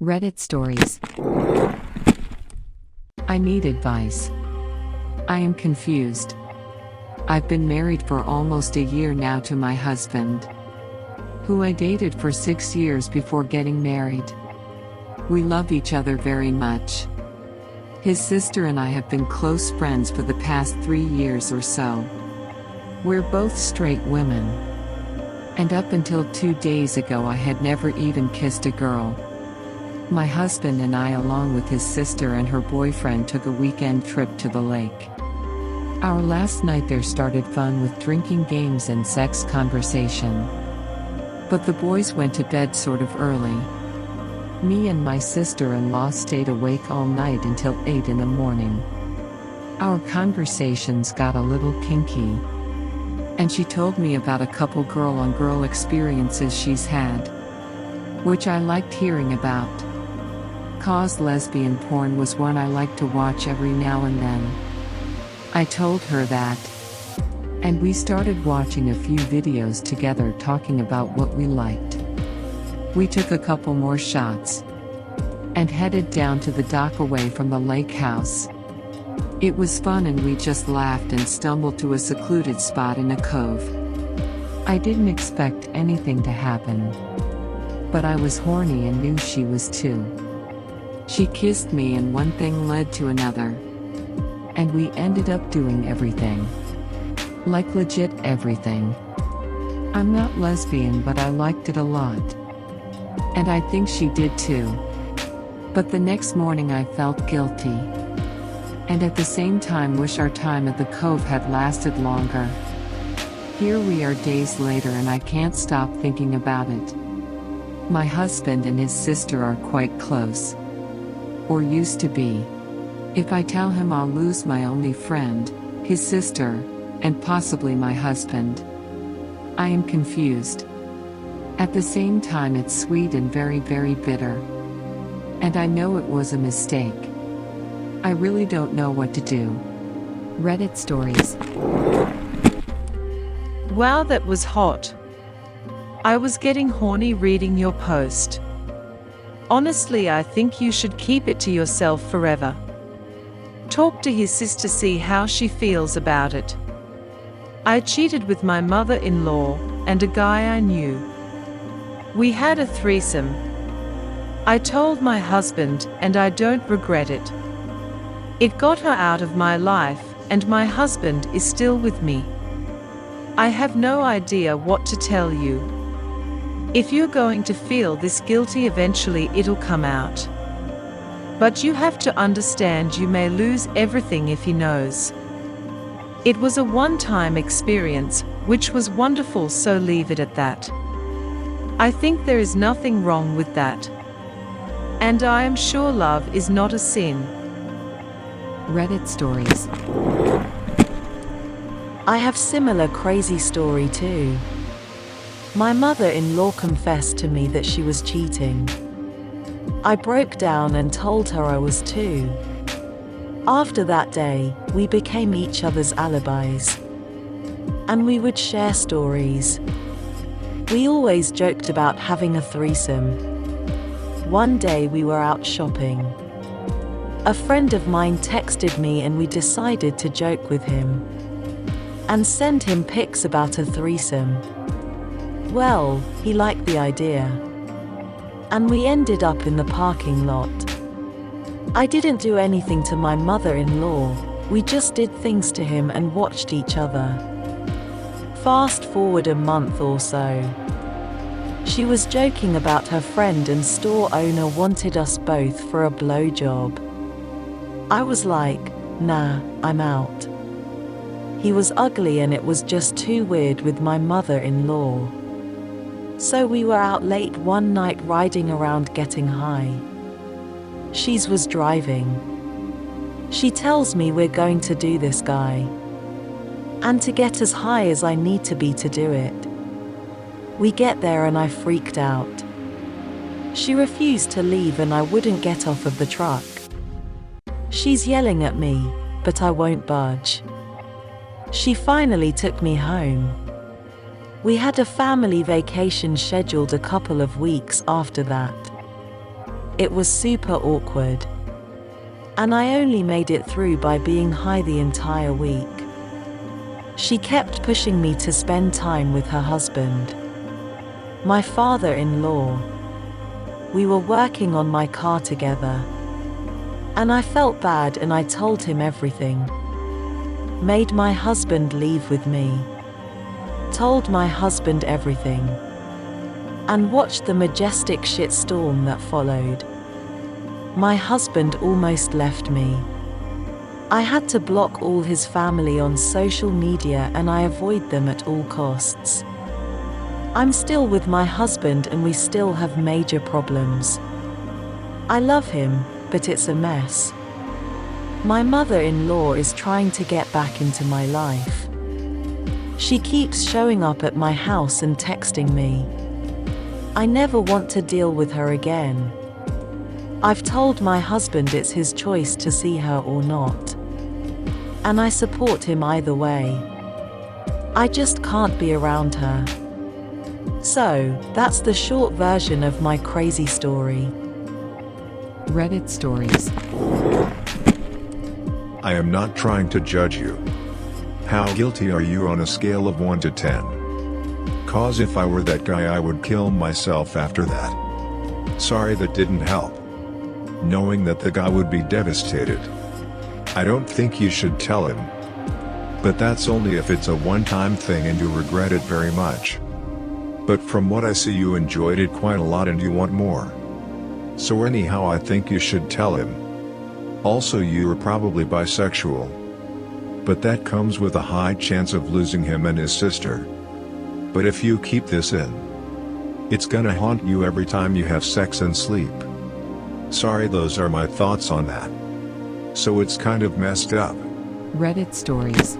Reddit stories. I need advice. I am confused. I've been married for almost a year now to my husband, who I dated for 6 years before getting married. We love each other very much. His sister and I have been close friends for the past 3 years or so. We're both straight women. And up until 2 days ago I had never even kissed a girl. My husband and I, along with his sister and her boyfriend, took a weekend trip to the lake. Our last night there started fun with drinking games and sex conversation. But the boys went to bed sort of early. Me and my sister-in-law stayed awake all night until 8 in the morning. Our conversations got a little kinky, and she told me about a couple girl-on-girl experiences she's had, which I liked hearing about. 'Cause lesbian porn was one I liked to watch every now and then. I told her that, and we started watching a few videos together talking about what we liked. We took a couple more shots and headed down to the dock away from the lake house. It was fun and we just laughed and stumbled to a secluded spot in a cove. I didn't expect anything to happen, but I was horny and knew she was too. She kissed me and one thing led to another, and we ended up doing everything. Like legit everything. I'm not lesbian, but I liked it a lot. And I think she did too. But the next morning I felt guilty. And at the same time wish our time at the cove had lasted longer. Here we are days later and I can't stop thinking about it. My husband and his sister are quite close. Or used to be. If I tell him I'll lose my only friend, his sister, and possibly my husband. I am confused. At the same time it's sweet and very, very bitter. And I know it was a mistake. I really don't know what to do. Reddit stories. Wow, that was hot. I was getting horny reading your post. Honestly, I think you should keep it to yourself forever. Talk to his sister, see how she feels about it. I cheated with my mother-in-law and a guy I knew. We had a threesome. I told my husband and I don't regret it. It got her out of my life and my husband is still with me. I have no idea what to tell you. If you're going to feel this guilty, eventually it'll come out. But you have to understand you may lose everything if he knows. It was a one-time experience, which was wonderful, so leave it at that. I think there is nothing wrong with that. And I am sure love is not a sin. Reddit stories. I have similar crazy story too. My mother-in-law confessed to me that she was cheating. I broke down and told her I was too. After that day, we became each other's alibis. And we would share stories. We always joked about having a threesome. One day we were out shopping. A friend of mine texted me and we decided to joke with him and send him pics about a threesome. Well, he liked the idea. And we ended up in the parking lot. I didn't do anything to my mother-in-law, we just did things to him and watched each other. Fast forward a month or so. She was joking about her friend and store owner wanted us both for a blowjob. I was like, nah, I'm out. He was ugly and it was just too weird with my mother-in-law. So we were out late one night riding around getting high. She was driving. She tells me we're going to do this guy. And to get as high as I need to be to do it. We get there and I freaked out. She refused to leave and I wouldn't get off of the truck. She's yelling at me, but I won't budge. She finally took me home. We had a family vacation scheduled a couple of weeks after that. It was super awkward. And I only made it through by being high the entire week. She kept pushing me to spend time with her husband, my father-in-law. We were working on my car together. And I felt bad and I told him everything. Made my husband leave with me. Told my husband everything. And watched the majestic shitstorm that followed. My husband almost left me. I had to block all his family on social media and I avoid them at all costs. I'm still with my husband and we still have major problems. I love him, but it's a mess. My mother-in-law is trying to get back into my life. She keeps showing up at my house and texting me. I never want to deal with her again. I've told my husband it's his choice to see her or not. And I support him either way. I just can't be around her. So, that's the short version of my crazy story. Reddit stories. I am not trying to judge you. How guilty are you on a scale of 1 to 10? Cause if I were that guy I would kill myself after that. Sorry that didn't help. Knowing that the guy would be devastated. I don't think you should tell him. But that's only if it's a one-time thing and you regret it very much. But from what I see you enjoyed it quite a lot and you want more. So anyhow I think you should tell him. Also you are probably bisexual. But that comes with a high chance of losing him and his sister. But if you keep this in, it's gonna haunt you every time you have sex and sleep. Sorry, those are my thoughts on that. So it's kind of messed up. Reddit stories.